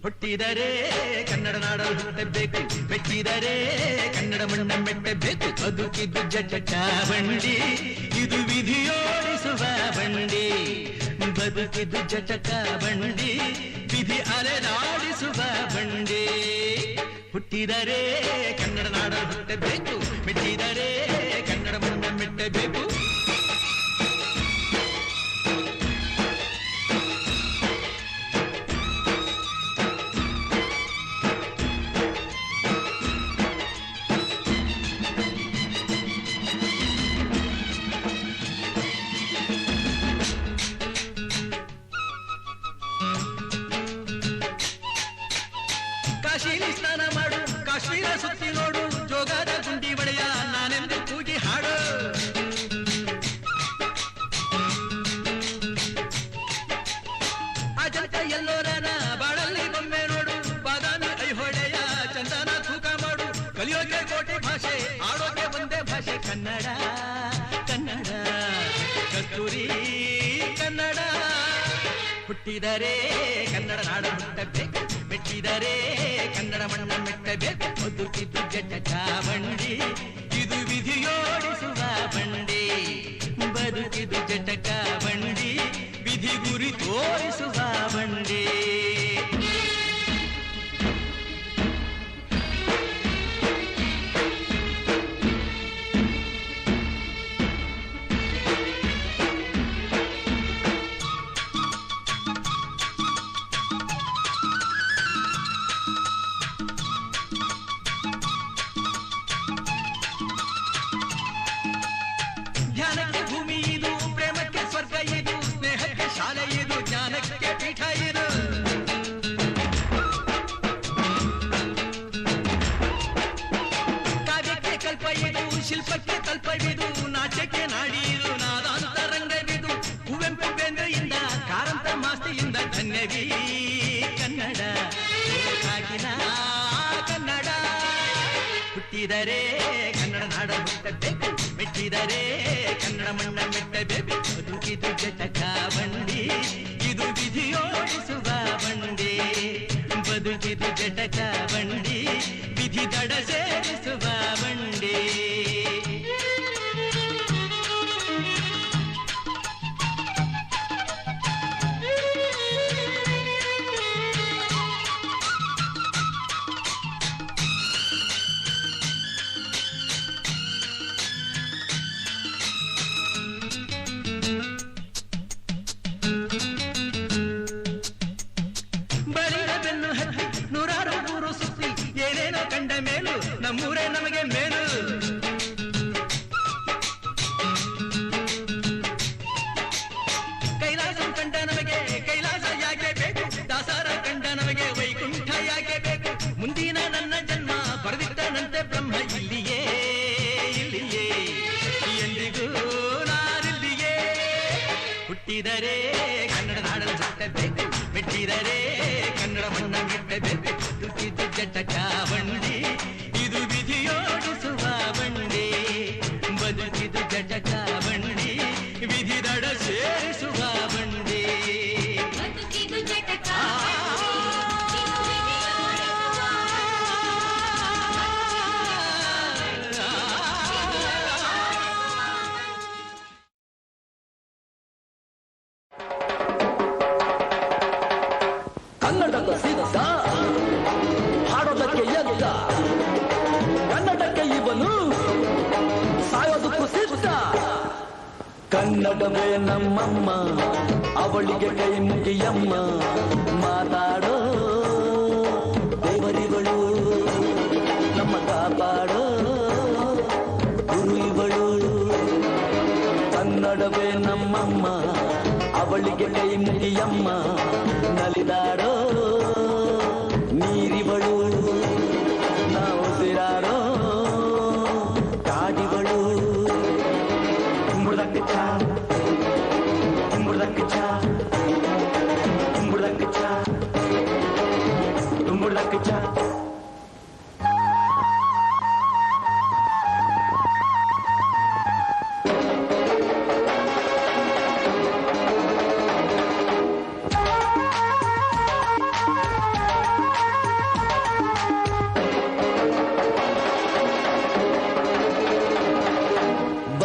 ಹುಟ್ಟಿದರೆ ಕನ್ನಡ ನಾಡಲು ಹುಟ್ಟಬೇಕು, ಮೆಚ್ಚಿದರೆ ಕನ್ನಡ ಮಣ್ಣ ಮೆಟ್ಟಬೇಕು. ಬದುಕಿದ್ದು ಜಟ ಬಂಡಿ, ಇದು ವಿಧಿಯೋಡಿಸುವ ಬಂಡಿ. ಬದುಕಿದ್ದು ಜಟಕ ಬಂಡಿ, ವಿಧಿ ಅಲೆದಾಡಿಸುವ ಬಂಡಿ. ಹುಟ್ಟಿದರೆ ಕನ್ನಡ ನಾಡಲು ಹುಟ್ಟಬೇಕು, ಮೆಚ್ಚಿದರೆ ಕನ್ನಡ ಮಣ್ಣ ಮೆಟ್ಟಬೇಕು. ಕಾಶಿಲಿ ಸ್ನಾನ ಮಾಡು, ಕಾಶ್ಮೀರ ಸುತ್ತಿ ನೋಡು, ಜೋಗದ ಗುಂಡಿ ಬಡೆಯ ನಾನೆಂದು ಕೂಗಿ ಹಾಡು. ಅಜಂತ ಎಲ್ಲೋರನ ಬಾಳಲ್ಲಿ ಬೊಮ್ಮೆ ನೋಡು, ಬಾದಾಮಿ ಐಹೊಳೆಯ ಚಂದನ ತೂಕ ಮಾಡು. ಕಲಿಯೋಕೆ ಕೋಟಿ ಭಾಷೆ, ಆಡೋಕೆ ಒಂದೇ ಭಾಷೆ ಕನ್ನಡ. ಕನ್ನಡ ಕಸ್ತೂರಿ ಕನ್ನಡ. ಹುಟ್ಟಿದರೆ ಕನ್ನಡ ನಾಡ ಹುಟ್ಟಬೇಕು, ಮೆಚ್ಚಿದರೆ ಕನ್ನಡ ಮಣ್ಣ ಮೆಟ್ಟಬೇಕು. ಬದುಕಿದ್ದು ಜಟಕ ಬಂಡಿ, ಇದು ವಿಧಿಯೋಡಿಸುವ ಬಂಡಿ. ಬದುಕಿದ್ದು ಜಟಕ ಬಂಡಿ, ವಿಧಿ ಗುರಿ ತೋರಿಸುವ ಬಂಡಿ. ಧ್ಯಾನಕ್ಕೆ ಭೂಮಿ ಇದು, ಪ್ರೇಮಕ್ಕೆ ಸ್ವರ್ಗ ಇದು, ಸ್ನೇಹಕ್ಕೆ ಶಾಲೆ ಇದು, ಜ್ಞಾನಕ್ಕೆ ಪೀಠ ಇದು. ಕಾವ್ಯಕ್ಕೆ ಕಲ್ಪ ಇದು, ಶಿಲ್ಪಕ್ಕೆ ಕಲ್ಪವಿದು, ನಾಟ್ಯಕ್ಕೆ ನಾಡಿ ಇದು, ನಾದಾಂತರಂಗವಿದು. ಕುವೆಂಪು ಬೇಂದ್ರೆಯಿಂದ, ಕಾರಂತ ಮಾಸ್ತಿಯಿಂದ ಧನ್ಯವೀ ಕನ್ನಡ. ಸಾಗಿನ ಕನ್ನಡ. ಹುಟ್ಟಿದರೆ ಕನ್ನಡ ನಾಡ ಹುಟ್ಟಬೇಕು, ಮೆಚ್ಚಿದರೆ ಕನ್ನಡ ಮಣ್ಣ ಮೆಟ್ಟಬೇಕು. ಬದುಕಿದು ಜಟಕ ಬಂಡಿ, ಇದು ವಿಧಿಯೋಡಿಸುವ ಬಂಡಿ. ಬದುಕಿದು ಜಟಕ ಬಂಡಿ, ವಿಧಿ ದಡ ಸೇರಿಸುವ ಬಂಡಿ. ನೂರಾರು ಊರು ಸುತ್ತಿ ಏನೇನೋ ಕಂಡ ಮೇಲು, ನಮ್ಮೂರೇ ನಮಗೆ ಮೇಲು. ಕೈಲಾಸ ಕಂಡ ನಮಗೆ ಕೈಲಾಸ ಯಾಕೆ ಬೇಕು, ದಾಸರ ಕಂಡ ನಮಗೆ ವೈಕುಂಠ ಯಾಕೆ ಬೇಕು. ಮುಂದಿನ ನನ್ನ ಜನ್ಮ ಬರೆದಿಟ್ಟನಂತೆ ಬ್ರಹ್ಮ ಇಲ್ಲಿಯೇ ಇಲ್ಲಿಯೇ, ಎಂದಿಗೂ ನಾನಿಲ್ಲಿಯೇ. ಹುಟ್ಟಿದರೆ ಕನ್ನಡ ನಾಡಲು ಹುಟ್ಟಬೇಕು, ಮೆಚ್ಚಿದರೆ ಕನ್ನಡ ಮಣ್ಣ ಮೆಟ್ಟಬೇಕು. ಬದುಕಿದ್ದು ಜಟಕ ಬಂಡಿ, ಇದು ವಿಧಿಯೋಡಿಸುವ ಬಂಡಿ. ಬದುಕಿದ್ದು ಜಟಕ ಬಂಡಿ, ವಿಧಿ ದಡ ಸೇರಿಸುವ ಬಂಡಿ. ಬದುಕಿದ್ದು ಜಟಕ ಕನ್ನಡದ ಸಿದ್ಧ, ಹಾಡೋದಕ್ಕೆ ಎದ್ದ, ಕನ್ನಡಕ್ಕೆ ಇವನು ಸಾಯೋದಕ್ಕೂ ಸಿದ್ಧ. ಕನ್ನಡವೇ ನಮ್ಮಮ್ಮ, ಅವಳಿಗೆ ಕೈ ಮುಗಿಯಮ್ಮ. ಮಾತಾಡೋ ದೇವರಿಗಳು, ನಮ್ಮ ಕಾಪಾಡೋ ಗುರು ಇವಳು. ಕನ್ನಡವೇ ನಮ್ಮಮ್ಮ, ಅವಳಿಗೆ ಕೈ ಮುಗಿಯಮ್ಮ. ನಲಿದಾಡೋ ನೀರಿವಳು, ನಾವು ಸಿರಾಡೋ ಕಾಡಿವಳು.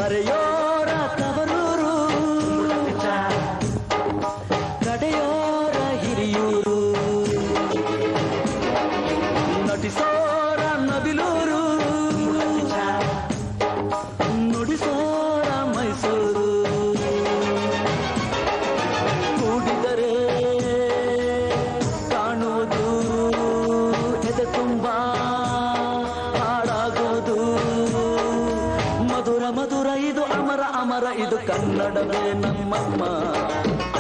ಮರೆಯೋರ ತವರೂರು ಕಡೆಯೋರ ಹಿರಿಯೂರು ನಟಿಸೋರ ನವಿಲೂರು ನುಡಿಸೋರ ಮೈಸೂರು ಕೂಡಿದರೆ ಕಾಣುವುದು ಎದೆ ತುಂಬ ಹಾಡಾಗೋದು ಮಧುರ ಮಧುರ ಇದು ಅಮರ ಅಮರ ಇದು ಕನ್ನಡವೇ ನಮ್ಮಮ್ಮ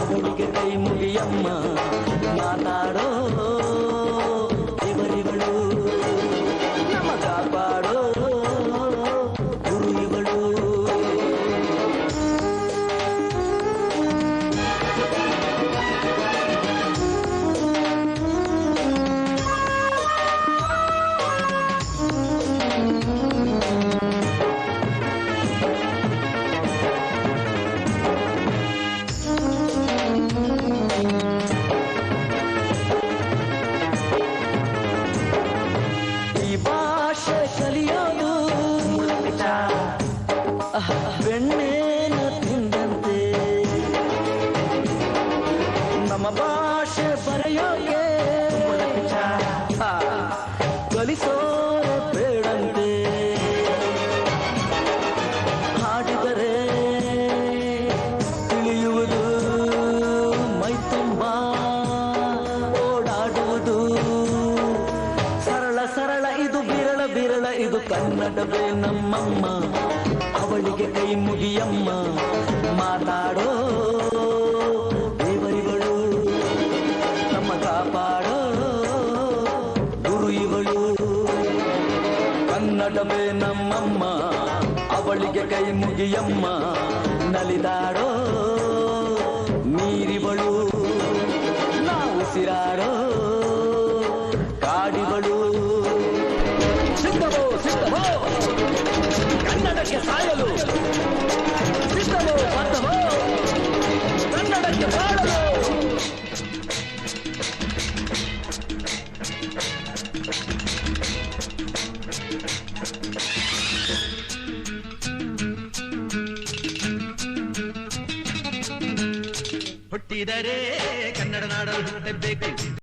ಅವಳಿಗೆ ಕೈ ಮುಗಿಯಮ್ಮ ಮಾತಾಡೋ ಇವರಿಗಳು ನಮ್ಮ ಕಾಪಾಡೋ ಗುರು ಇವಳು ಈ ಭಾಷೆ ಕಲಿಯೋದು ಬೆಣ್ಣೆನ ತಿಂದಂತೆ ನಮ್ಮ ಭಾಷೆ ಬರೆಯೋಕೆ ಕಲಿಸೋರೆ ಬೇಡಂತೆ ಹಾಡಿದರೆ ತಿಳಿಯುವುದು ಮೈ ತುಂಬ ಓಡಾಡುವುದು ಸರಳ ಸರಳ ಇದು ಬಿರಳ ಬಿರಳ ಇದು ಕನ್ನಡವೇ ನಮ್ಮಮ್ಮ ಅವಳಿಗೆ ಕೈ ಮುಗಿಯಮ್ಮ ಮಾತಾಡೋ ದೇವರಿಗಳು ನಮ್ಮ ಕಾಪಾಡೋ ಗುರು ಇವಳು ಕನ್ನಡವೇ ನಮ್ಮಮ್ಮ ಅವಳಿಗೆ ಕೈ ಮುಗಿಯಮ್ಮ ನಲಿದಾಡೋ ನೀರಿವಳು ನಾವು ಉಸಿರಾಡೋ ಕಾಡಿವಳು ಸಿದ್ಧವೋ ಸಿದ್ಧವೋ ಕನ್ನಡಕ್ಕೆ ಸಾಯಲು ಸಿದ್ಧವೋ ಬದ್ಧವೋ ಕನ್ನಡಕ್ಕೆ ಬಾಳಲು ಹುಟ್ಟಿದರೆ ಕನ್ನಡ ನಾಡಲು ಹುಟ್ಟಬೇಕು